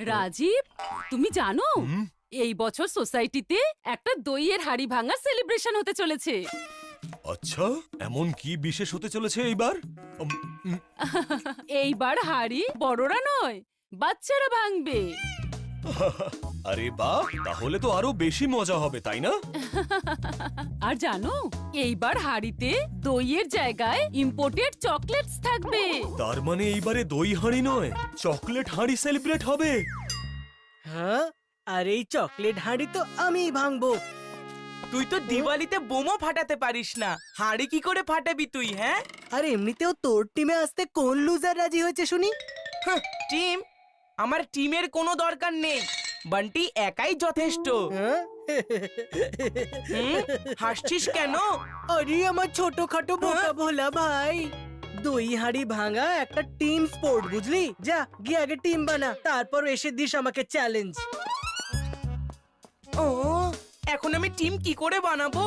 রাজীব, তুমি জানো এই বছর সোসাইটিতে একটা দইয়ের হাড়ি ভাঙার সেলিব্রেশন হতে চলেছে। আচ্ছা, এমন কি বিশেষ হতে চলেছে এইবার? এইবার হাড়ি বড়রা নয়, বাচ্চারা ভাঙবে। আরে বাহ, তাহলে তো আরো বেশি মজা হবে, তাই না? আর জানো, এইবার হাড়িতে দইয়ের জায়গায় ইম্পোর্টেড চকলেটস থাকবে। তার মানে এইবারে দই হাঁড়ি নয়, চকলেট হাঁড়ি সেলিব্রেট হবে। হ্যাঁ, আর এই চকলেট হাঁড়ি তো আমিই ভাঙবো। তুই তো দিওয়ালিতে বোমও ফাটাতে পারিস না, হাঁড়ি কি করে ফাটাবি তুই? হ্যাঁ, আর এমনিতেও তোর টিমে আসতে কোন লুজার রাজি হয়েছে শুনি? টিম? আমার টিমের কোনো দরকার নেই, বান্টি একাই যথেষ্ট। হ্যাঁ? হাসছিস কেন? আরে আমার ছোটখাটো বোকা ভোলা ভাই, দই হাঁড়ি ভাঙা একটা টিম স্পোর্ট, বুঝলি? যা গিয়ে আগে টিম বানা, তারপর এসে দিস আমাকে চ্যালেঞ্জ। ও, এখন আমি টিম কি করে বানাবো?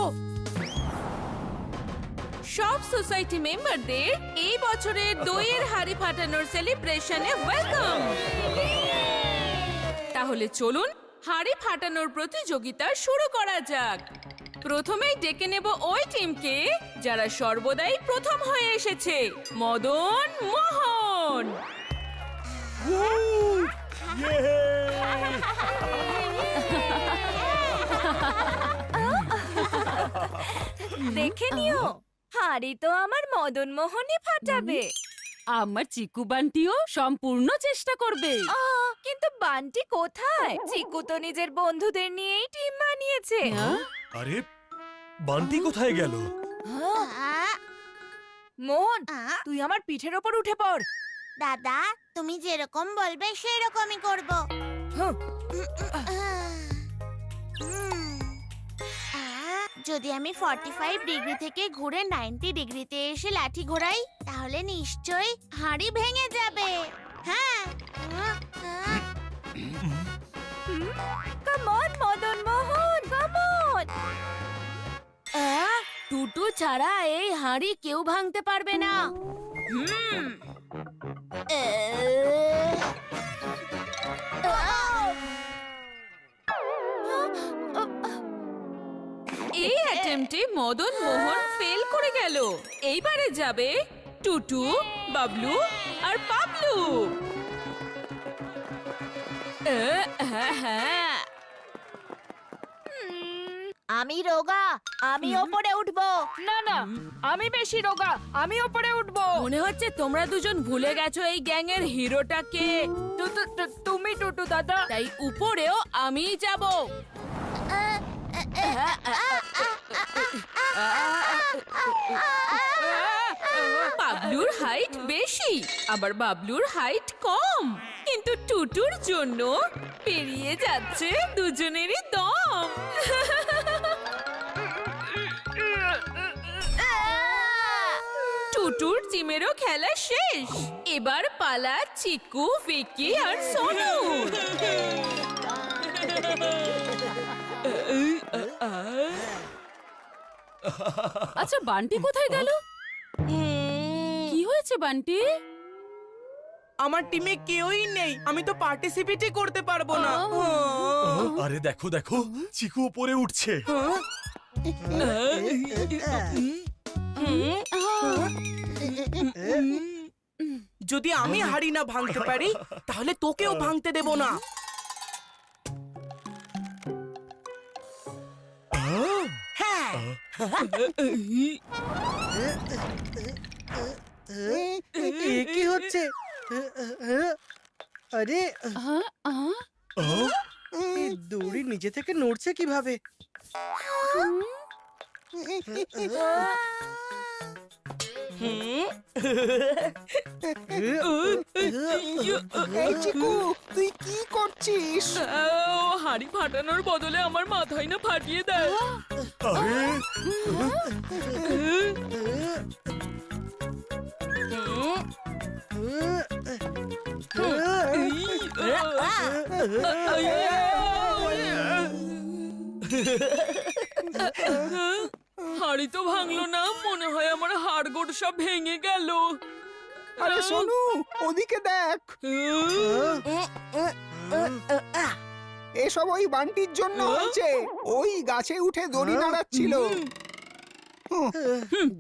সব সোসাইটি মেম্বারদের এই বছরের দইয়ের হাড়ি ফাটানোর সেলিব্রেশনে ওয়েলকাম। তাহলে চলুন হাড়ি ফাটানোর প্রতিযোগিতা শুরু করা যাক। প্রথমেই ডেকে নেব ওই টিমকে যারা সর্বদাই প্রথম হয়ে এসেছে, মদন মোহন। দেখে নিও, হাড়ি তো আমার মদন মোহনই ফাটাবে। আমার চিকু বান্টিও সম্পূর্ণ চেষ্টা করবে। কিন্তু বান্টি কোথায়? চিকু তো নিজের বন্ধুদের নিয়েই টিম বানিয়েছে। আরে, বান্টি কোথায় গেল? মোহন, তুই আমার পিঠের ওপর উঠে পড়। দাদা, তুমি যেরকম বলবে সেরকমই করব। যদি আমি 45 ডিগ্রি থেকে ঘুরে 90 ডিগ্রিতে এসে লাঠি ঘোরাই, তাহলে নিশ্চয়ই হাঁড়ি ভেঙে যাবে। হ্যাঁ, come on Madan Mohan, come on. Tutu ছাড়া এই হাড়ি কেউ ভাঙতে পারবে না। এই অ্যাটেম্পটে মদন মোহন ফেল করে গেল। এইবারে যাবে টুটু, বাবলু আর পাবলু। হ্যাঁ, আমি রোগা, আমি ওপরে উঠবো। না না, আমি বেশি রোগা, আমি ওপরে উঠবো। মনে হচ্ছে তোমরা দুজন ভুলে গেছো এই গ্যাং এর হিরোটাকে। তুমি টুটু দাদা, তাই উপরেও আমিই যাব। পাবলুর হাইট বেশি, আবার বাবলুর হাইট কম, কিন্তু টুটুর জন্য পেরিয়ে যাচ্ছে দুজনেরই দম। টুটুর টিমেরও খেলা শেষ, এবার পালা চিকু, ভিকি আর সোনু। আচ্ছা, বান্টি কোথায় গেল? কি হয়েছে বান্টি? আমার টিমে কেউই নেই, আমি তো পার্টিসিপেটই করতে পারবো না। আরে দেখো দেখো, চিকু উপরে উঠছে। যদি আমি হাঁড়ি না ভাঙতে পারি, তাহলে তোকেও ভাঙতে দেব না। হ্যাঁ, কি হচ্ছে? আরে, এই দড়ি নিজে থেকে নড়ছে কিভাবে? তুই কি করছিস? হাড়ি ফাটানোর বদলে আমার মাথায় না ফাটিয়ে দেয়। আরে, হাড়ি তো ভাঙলো না, মনে হয় আমার হাড়গোড় সব ভেঙে গেল। আরে সোনু, ওদিকে দেখ। এসব ওই বান্টির জন্য হয়েছে। ওই গাছে উঠে দড়ি নাড়াচ্ছিল।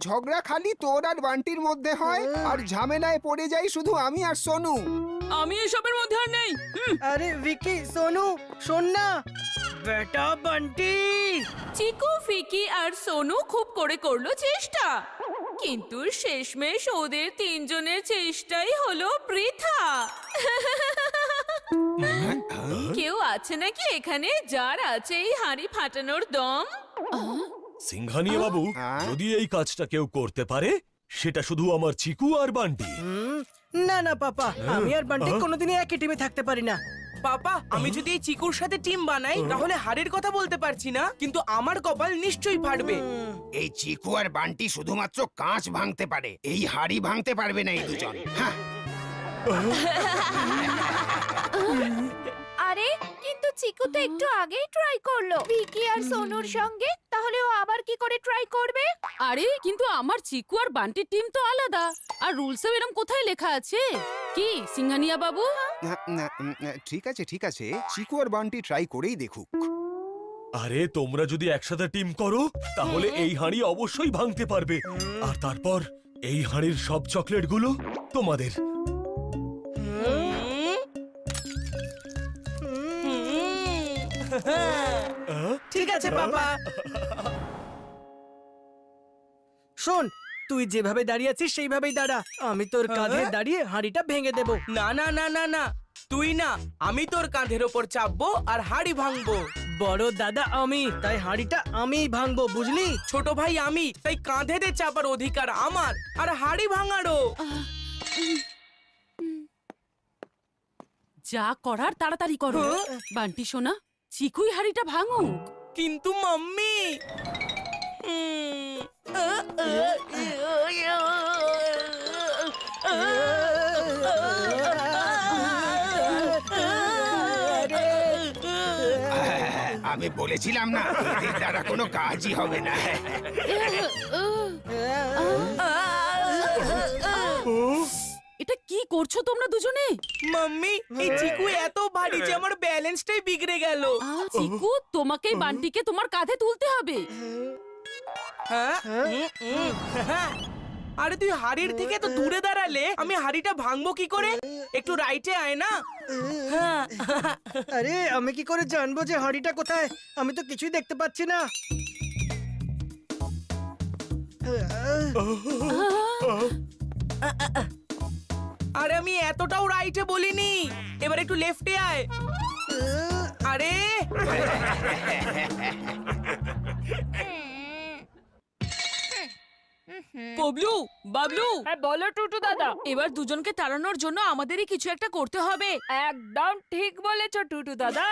ঝগড়া খালি তোর আর বান্টির মধ্যে হয়, আর ঝামেলায় পড়ে যাই শুধু আমি আর সোনু। আমি এসবের মধ্যে আর নেই। আরে ভিকি, সোনু, শোন না বেটা বান্টি। চিকু, ফিকি আর সোনু খুব করে করলো চেষ্টা, কিন্তু শেষমেশ ওদের তিনজনের চেষ্টাই হলো বৃথা। কেউ আছে নাকি এখানে যার আছে এই হাঁড়ি ফাটানোর দম? সিংহানিয়া বাবু, যদি এই কাজটা কেউ করতে পারে সেটা শুধু আমার চিকু আর বান্টি। না না পাপা, আমি আর বান্টি কোনোদিনই একই টিমে থাকতে পারি না। পাপা, আমি যদি এই চিকুর সাথে টিম বানাই তাহলে হাড়ির কথা বলতে পারছি না, কিন্তু আমার কপাল নিশ্চয়ই ফাটবে। এই চিকু আর বান্টি শুধুমাত্র কাঁচ ভাঙতে পারে, এই হাড়ি ভাঙতে পারবে না এই দুজন। হ্যাঁ, আরে কিন্তু চিকু তো একটু আগেই ট্রাই করলো ভিকি আর সোনুর সঙ্গে, তাহলে ও আবার কি করে ট্রাই করবে? আরে কিন্তু আমার চিকু আর বান্টির টিম তো আলাদা, আর রুলসেও এরকম কোথায় লেখা আছে? কি সিংহানিয়া বাবু? ঠিক আছে ঠিক আছে, চিকু আর বান্টি ট্রাই করেই দেখুক। আরে তোমরা যদি একসাথে টিম করো তাহলে এই হাঁড়ি অবশ্যই ভাঙতে পারবে, আর তারপর এই হাঁড়ির সব চকলেটগুলো তোমাদের। ঠিক আছে পাপা। শোন, তুই যেভাবে দাঁড়িয়ে আছিস সেইভাবেই দাঁড়া। আমি তোর কাঁধে দাঁড়িয়ে হাঁড়িটা ভেঙে দেব। না না না না না, তুই না, আমি তোর কাঁধের ওপর চাপবো আর হাড়ি ভাঙবো। বড় দাদা আমি, তাই হাঁড়িটা আমিই ভাঙবো, বুঝলি? ছোট ভাই আমি, তাই কাঁধেতে চাপার অধিকার আমার, আর হাড়ি ভাঙারও। যা করার তাড়াতাড়ি করো। বান্টি সোনা, চিকুই হাড়িটা ভাঙুক। কিন্তু মাম্মি, আমি বলেছিলাম না, এদের দ্বারা কোনো কাজই হবে না। এটা কি করছো তোমরা দুজনে? মাম্মি, এই চিকু এত ভারী যে আমার ব্যালেন্সটাই বিগড়ে গেল। চিকু, তোমাকেই বান্টিকে তোমার কাঁধে তুলতে হবে। হ্যাঁ? আরে তুই হাড়ির থেকে তো দূরে দাঁড়ালে আমি হাড়িটা ভাঙবো কি করে? একটু রাইটে আয় না। আরে আমি কি করে জানবো যে হাঁড়িটা কোথায়? আমি তো কিছুই দেখতে পাচ্ছি না। আরে আমি এতটাও রাইটে বলিনি, এবার একটু লেফটে আয়। আরে বাবলু, বাবলু, হ্যাঁ বলো টুটু দাদা। এবার দুজনকে তাড়ানোর জন্য আমাদেরই কিছু একটা করতে হবে। একদম ঠিক বলেছো টুটু দাদা।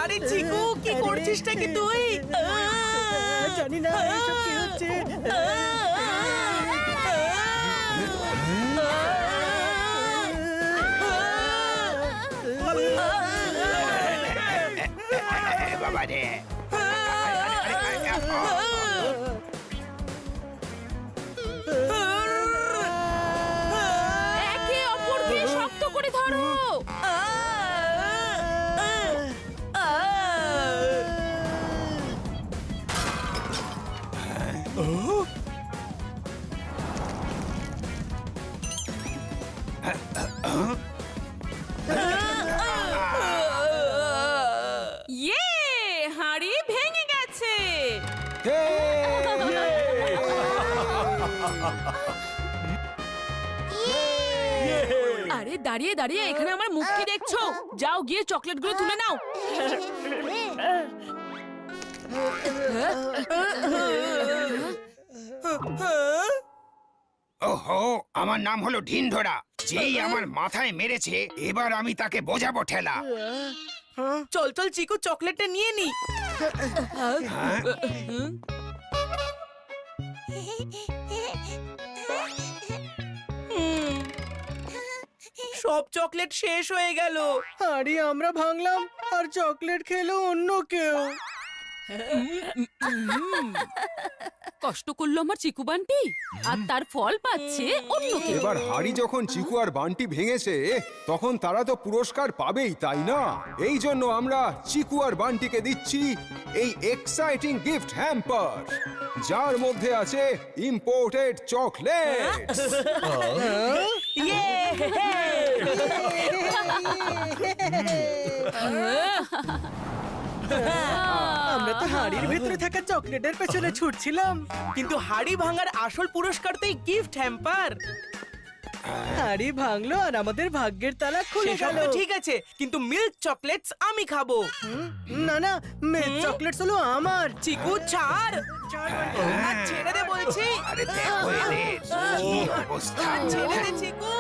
আরে চিকু, কি করছিস নাকি তুই? জানি না এসব কি হচ্ছে। বাবা রে, একে অপরকে শক্ত করে ধরো। ইয়ে, হাঁড়ি ভেঙে গেছে। আরে দাঁড়িয়ে দাঁড়িয়ে এখানে আমার মুখ কি দেখছো? যাও গিয়ে চকলেটগুলো তুলে নাও। ওহো, আমার নাম হলো ঢিনঢোরা। যেই আমার মাথায় মেরেছে, এবার আমি তাকে বোঝাবো ঠেলা। চল চল চিকু, চকলেটটা নিয়ে নি। সব চকলেট শেষ হয়ে গেল। হাঁড়ি আমরা ভাঙলাম আর চকলেট খেলো অন্য কেউ। কষ্ট করলো আমার চিকু বান্টি আর তার ফল পাচ্ছে অন্য কেউ। এবার হাড়ি যখন চিকু আর বান্টি ভেঙেছে তখন তারা তো পুরস্কার পাবেই, তাই না? এই জন্য আমরা চিকু আর বান্টিকে দিচ্ছি এই এক্সাইটিং গিফট হ্যাম্পার, যার মধ্যে আছে ইম্পোর্টেড চকলেট। আমরা তো হাঁড়ির ভেতরে থাকা চকলেটের পেছনে ছুটছিলাম। কিন্তু হাড়ি ভাঙার আসল পুরস্কার তো এই গিফট হ্যাম্পার। হাঁড়ি ভাঙলো আর আমাদের ভাগ্যের তালা খুলে সেসব গেল। তো ঠিক আছে, কিন্তু মিল্ক চকলেটস আমি খাবো। না না, মিল্ক চকলেটস হলো আমার। চিকু ছাড়, আর ছেড়ে দে বলছি। আরে দেখো এদের কি অবস্থা। ছেড়ে দে চিকু।